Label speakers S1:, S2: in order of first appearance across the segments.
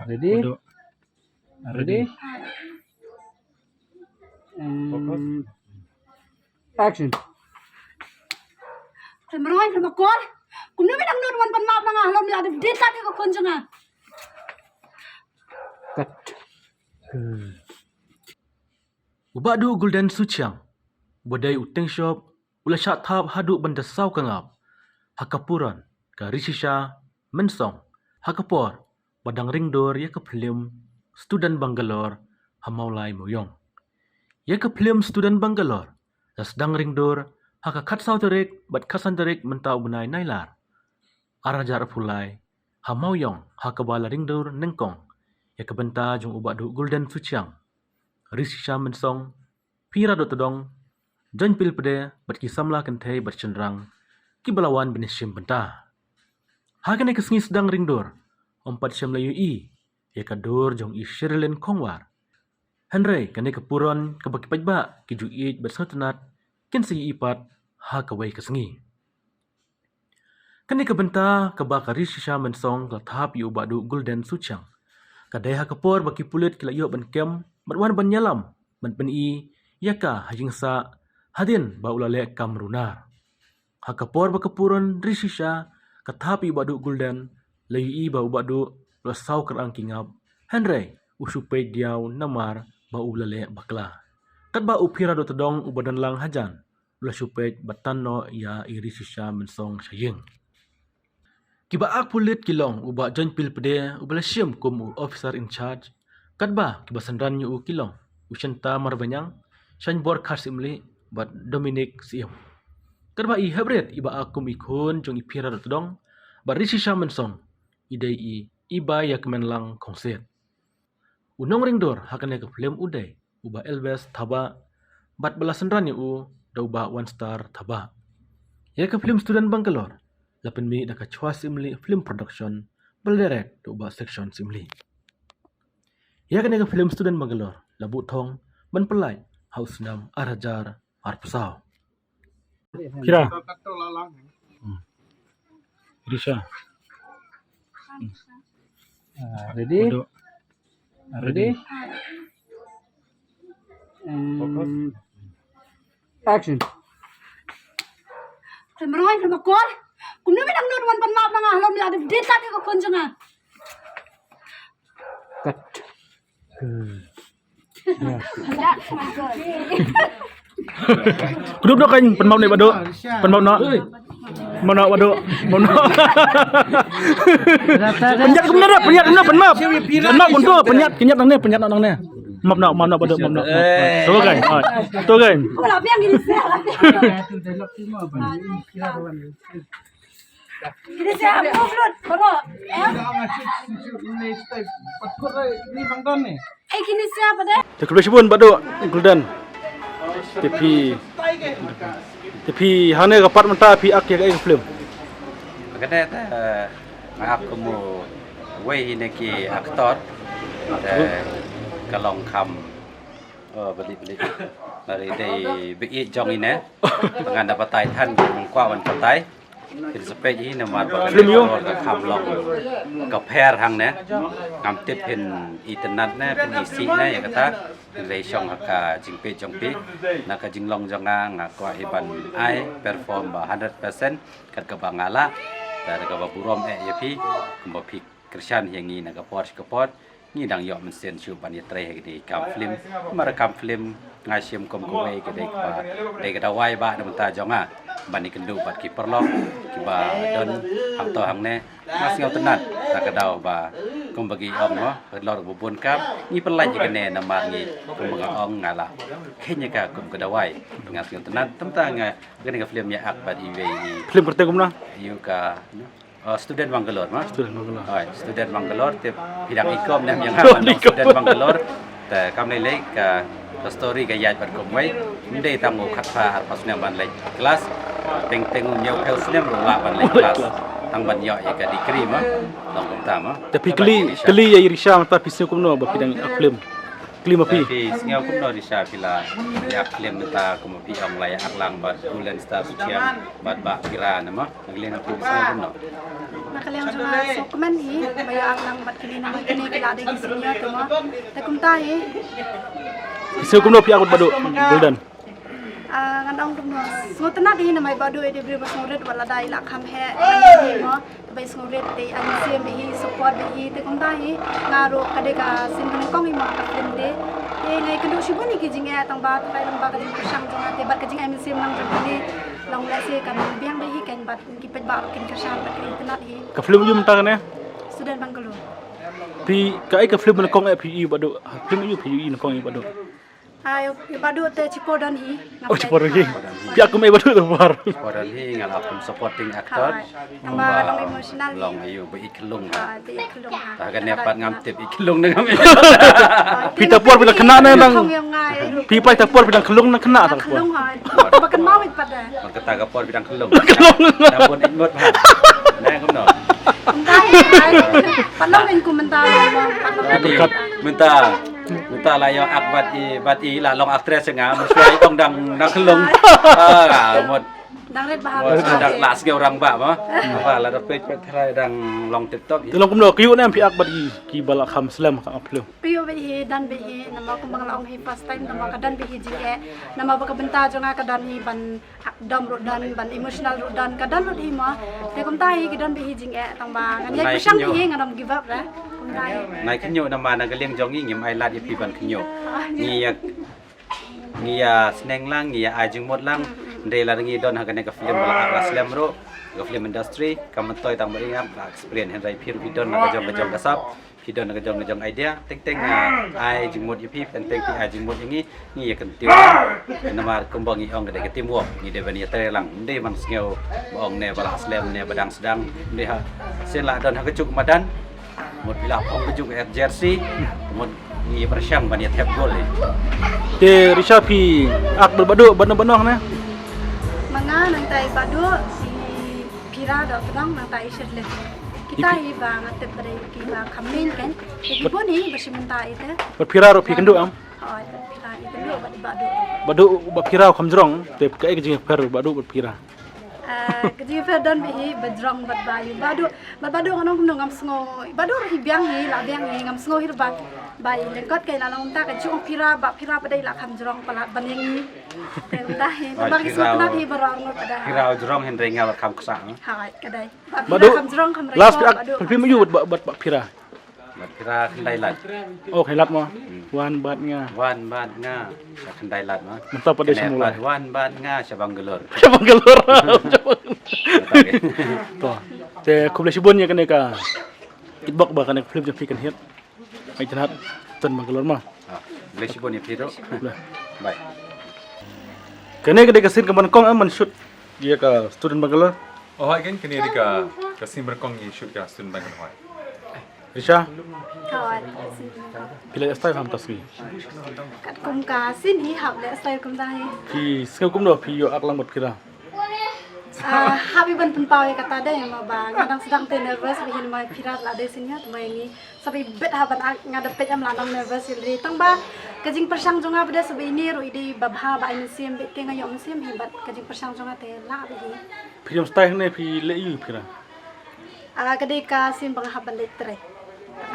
S1: Ready?
S2: Bodoh.
S1: Ready? And action.
S3: Meron na makol. Kung namin ang nunuan panmap na nga halom niya, di tadi ko kunjung nga.
S1: Cut.
S2: Ubadu Gulden Suchang. Badai uteng shop. Ula syak thap hadu banda saw kangap. Hakapuran. Ka risisha. Mensong. Hakapor. Badang ringdor ya ke film. Student Bangalore. Hamaulai moyong. Ya ke film Student Bangalore. Dasdang ringdor. Haka kat saw terik. Bat kasan terik mentau benai nailar. Arajar pulai. Hamauyong. Hakabala ringdor nengkong. Ya ke benta jong ubadu Gulden Suchang. Risisha mensong. Pira do todong. Jan pil pede bat kisamla kentei bat cenderang. Kibalawan benisim benta. Hakan ke sengi sedang ringdor. Ompat syam layu i. Ya kadur jong i Sherilyn Kongwar. Henry kane kepuron kebaki pajba kiju i bat sengatenat. Ken segi ipat ha kawai ke sengi. Kane kebenta kebaka risisha mensong kelahap yu badu Gulden Suchang. Kadai ha kepor baki pulit kilayo ban kem matwan ban nyalam ban pen i yaka hajingsa hadin ba ulale kam runar. Ha kepor ba kepuron risisha katapi badu Gulden layu i ba ubadu lasau kerang kingap Henry usupai diau namar ba ulale bakla. Kat ba upira do tedong ubadan lang hajan ula supai batan no ya irisisha mensong sayeng. Kiba ak pulit kilong uba John pil pede ubala syem kum officer in charge. Kat ba kiba sandran yu kilong usyanta marbanyang syan bor khas imli bat Dominic siem. Kat ba i hebret iba akum ikun jong ipira do tedong ba risisha mensong idai i iba ya kemenlang kongset. Unong ringdor hakane ke film udai uba Elvis thaba bat belasan yu da uba one star thaba. Ya ke film Student Bangalore lapan mi da ka chwa simli film production belderek da uba section simli. Ya ke film Student Bangalore labu thong ban pelai house nam arajar arpsau. Kira. Risha.
S1: Ready?
S2: Bodoh.
S1: Ready? And action.
S3: Meron na makol. Kung namin ang nunuan panmap na nga halom niya, di tadi ko kunjung nga.
S1: Cut.
S2: Kudup do kan penmau ni bado. Penmau no. Mana bado. Mana. Penyat ke benar penyat benar penmau. Penmau pun tu penyat nang ni penyat nang ni. Map nak mana bado map nak. Tu kan. Tu kan.
S3: Wala biang gini siya. Gini siya move lot. Bano. Eh gini siya pada.
S2: Teknologi pun bado Gulden. Tapi hane kapat menta pi ak ya film.
S4: Kadang aku mau way ini ki aktor kalong kam beli dari bi jong ini dengan dapat taitan mengkuat patai jadi sepej ini nama kam long kaper hang ne ngam tipin internet ne pin isi ne ya kata dari syong haka jingpe jongpi nak jinglong jonga ngakwa iban ai perform 100% kat kabangala dari kababurom yapi kumbapi Krishan yang ini nak kapor ni dang yok mensen chu ban yetre di kam film merekam film ngasiam kom kowe kedai ba dei kedawai ba nemta jonga ban ni kendu bat ki perlok ki ba don hang to hang ne mas ngau tenat tak kedau ba kom bagi ong no lor bubun kam ni pelai kene namar ni kom bagi ong ngala kenya ka kom kedawai ngas ngau tenat temta nga kene ka film ya ak ba di
S2: Film kereta kumna.
S4: yu ka Student Bangalore mas
S2: Student Bangalore.
S4: Student Bangalore te bidang ikom nam yang haman Student Bangalore te kam lai lek ka story ka yaj bar komai ndai tamu khatpa pas nam ban lai kelas teng nyau pel snem la ban lai kelas tang ban yo ya ka degree ma tong tama
S2: Tapi keli ya irisha mata pisau kumno ba pidang film. Kelima pi.
S4: Tapi sengau kum no Risha pila ya klaim menta kum pi ong laya aklang bat Golden Star Sucian bat ba kira nama nagling pi sengau kum no.
S3: Nakaliang juga sokmen hi, bayo ang lang bat kini naman kini kila ada gisnya tuma. Takum tahi,
S2: Sengau kum no pi akut badu Golden.
S3: ngandong tum no. Sungut na di na may badu edi bri bas ngurit wala dai la kham he. Ni mo, bay ngurit ti an sim hi support hi takum tahi ngaro kadeka sin kan kong hi mo ka de. Ngai kendo sibo ni kijing ya tang ba tai lam ba ka jing sang jong ate bat kijing am sim nang jong ni long la se kan biang bay hi kan bat kipet ba kin kashan bat kin tenat hi.
S2: Ka film yum ta ne.
S3: Student Bangalore.
S2: Pi ka ai ka film na kong pi badu. Film yu pi na kong badu.
S3: Ayo, badu te cipodan hi.
S2: Oh cepat lagi. Pi aku mai badu tu bar.
S4: Orang hi ngalapun supporting actor.
S3: Tambah long emotional.
S4: Long ayu ba iklung.
S3: Ti kelung ha.
S4: Ta kan dapat ngamtip iklung dengan
S2: Pi tapor bila kena na nang.
S3: Không yang ngai.
S2: Pi pai tapor bila kelung na kena tak
S3: Kelung
S2: apa.
S3: ha. Bakan mau it pada.
S4: มันก็ตากระปอดไปดังขึ้นลงดังบนอีกงดผ่านแน่ครับเนาะ
S3: Entai. Pandang en komentar mo.
S4: ดีมันตาลายอักบัดอีละลองอักเทรสงามันช่วยต้องดังขึ้นลงหมด
S3: Dang red bahar.
S4: ดังละสเกลรังบะมั้งว่าแล้วเราไปทายดังลองติ๊กต็อก
S2: Tolong kum no kiu na pi ak badi ki bala kham slam ka film.
S3: Piyo behi dan behi nama kumbang laong hi first time nama kadan behi jike nama baka benta jonga kadan hi ban akdam rodan ban emotional rodan kadan rod hi ma te kum tai kadan behi jinge tamba ngan yai pisang hi nganam give up ra kum tai
S4: นายขึ้นโยนำมานักเลี้ยงจองงี้เงียบไอลาดอีพีบันขึ้นโยงี้สแนงล่างงี้ไอจึงหมดล่างเดลาร์งี้ดอนหากันในกับฟิล์มบลาอัสเลมโรกับฟิล์มอินดัสทรีกำมันต่อยต่างบริษัทอักษรเปลี่ยนเห็นไรพิรุพิดอนนักจองกระซับพิดอนนักจองไอเดียเต็งไอจึงหมดอีพีเป็นเต็งที่ไอจึงหมดอย่างงี้งี้กันติวเป็นนามารกุมบังงี้องกันได้กับติมวกงี้เดวันนี้เตะหลังเดมันสเกลบองเนบลาอัสเลมเนบดังsedangเดฮะเส้นละดอนหากจุกมาดันหมดเวลาพองกระจุกแอดเจอร์ซี่หมดงี้ประชังบันนี้แทบกอลเลย
S2: Te Risha pi ak badu banang na.
S3: Mga nang tay badu si pira do tudang nang tay shirle kita hi ba ngatep bare ki ba khamin kan ibo ni basimenta ite
S2: Berpira ro pi kendu am.
S3: hoy pira ite do badu
S2: Badu berpira khamjrong te ka ek jing per badu berpira.
S3: Kedi ferdan behi bajrong bat bayu badu nganong kum ngam sngo badu hi biang hi la biang hi ngam sngo hi ba bai lengkot kai la long ta ka chung pira padai la kham jrong pala baneng ni tem ta hi ba ki sut na hi barang no pada
S4: ที่เราจะร้องเห็นเรงาคำกษา
S3: hai kadai
S2: Badu
S3: kham jrong kham
S2: last pi ak film yu bat pira.
S4: บัดพิราขึ้นไดลัด
S2: Oh khai lat mo. Wan bat nga.
S4: วันบ้านง่าขึ้นไดลัดมั้ง
S2: Mentap pada semula.
S4: วันบ้านง่าชะบังกะลอ
S2: Cabang galur. To. Te kuble sibun ya kan ka. Kitbok ba kan film je pikan hit. Ai tanat tan mangalor ma.
S4: เลยชิบนี่พี่รู้บาย
S2: Kene ka kasin ka man kong am man shoot. Dia ka student mangalor.
S5: Oh, again, kini di ka simber kong i shoot ka student bank hoy.
S2: Risha,
S3: kawan
S2: pila style ham taswi.
S3: kat kum ka sin hi hab le sai kum dai
S2: Pi sengau kum do pi yo ak lang bat pira.
S3: habi ban pun pau kata dai ma ba ngadang sedang te nervous bihin mai pirat la de sinya mai ni sabi bet haban ngadap pet am lanang nervous ri tang ba kajing persang jonga beda sabi ni ro ide babha ba ini sim bet ke ngayom sim hebat kajing persang jonga te la bi
S2: Film style ne pi le yu pira.
S3: kadai ka sim bang haban le tre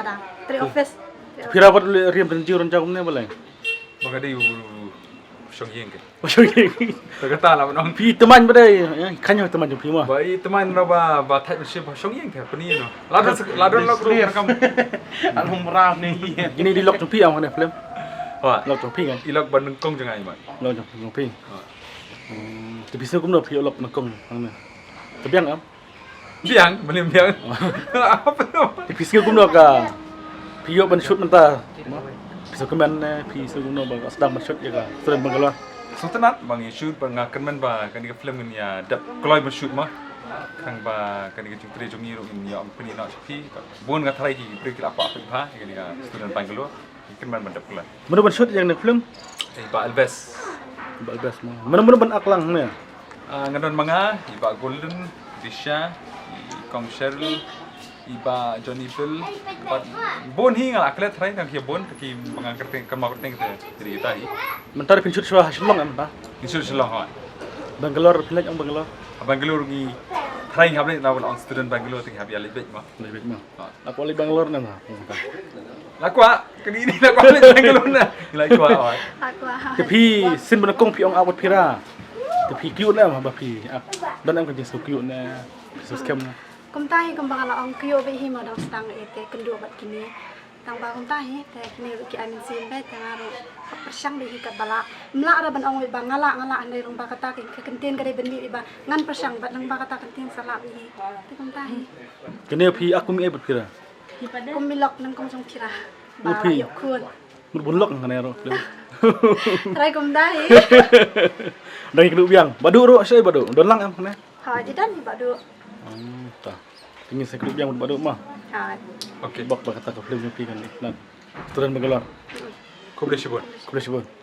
S3: ada tre office
S2: Pira bat le riam dan jiu ran jauh ne balai.
S5: Baka di syong yeng ke.
S2: Masuk ni.
S5: Kata lah nong.
S2: Pi teman badai. Kan yo teman jumpi mah.
S5: Bai teman na ba type ship syong yeng ke pani no. Ladon lok ru kam.
S2: Alhum ram ni. Gini di lok jumpi am kan film.
S5: Wa.
S2: Lok jumpi kan.
S5: Ilok ban kong jangai mat.
S2: Lok jumpi. Tapi sengau kum do pi lok nakong ang ne. Tebiang am.
S5: Biang, belim biang. Apa tu?
S2: Tapi sengau kum do ka. Pi yo ban shoot menta. Pisau kemen pi sengau kum do ba sedang ban shoot ya ka. Student Bangalore.
S5: Sultanat bang i shoot bang kan man ba kan di film ni ya dap koloi ban shoot mah. Kang ba kan di jumpa jom ni ro ni ya pani na chapi. Bon ga tharai ki break la apa apa kan di student Bangalore. Kan man dap koloi.
S2: Mana ban shoot yang ne film?
S5: Ba Alves.
S2: Balbas mo. Mana ban aklang ne.
S5: Ngadon mga iba Golden, Risha, Kong Cheryl, iba Johnny Bill bon hi ngala klet trai kan kia bon ki mangangkat kan mau keteng dari kita hi
S2: Mentar pincut suah hasilong am ta.
S5: insul selang ha
S2: Bangalore pilih ang Bangalore.
S5: Bangalore gi trai ngap le lawan on student Bangalore ting habi alibet ma
S2: Lebih mah. Aku oleh Bangalore na mah.
S5: lakwa kini ni lakwa le Bangalore na lakwa oi
S3: Aku
S2: Tapi sin benakong piong awat pira. Tapi cute na mah bapi. Dan ang kajing so cute na. So scam na.
S3: kum tahi kum bangala ong kyo be hi modang stang ete kendu bat kini tang ba kum tahi te kini ki amin sim be tangaro persang be hi kat bala mla ara ban ong be bangala ngala ane rong ba kata ki kenten kare bendi ba ngan persang bat nang ba kata kenten sala be hi te kum tahi
S2: Kene pi aku mi ebut pira.
S3: kum milok nang kum song tira ba
S2: Upi.
S3: yok kun
S2: Bunlok ngane ro.
S3: try kum tahi
S2: Dari keduk biang. Badu ro sai badu. Don lang am kene.
S3: ha jidan hi badu
S2: Ta. Tingin sa keduk biang badu mah.
S3: ha
S5: okay
S2: Bak kata ke film pi kan ni. Nan. Turun Bangalore.
S5: kau boleh sebut
S2: Kuliah sebut.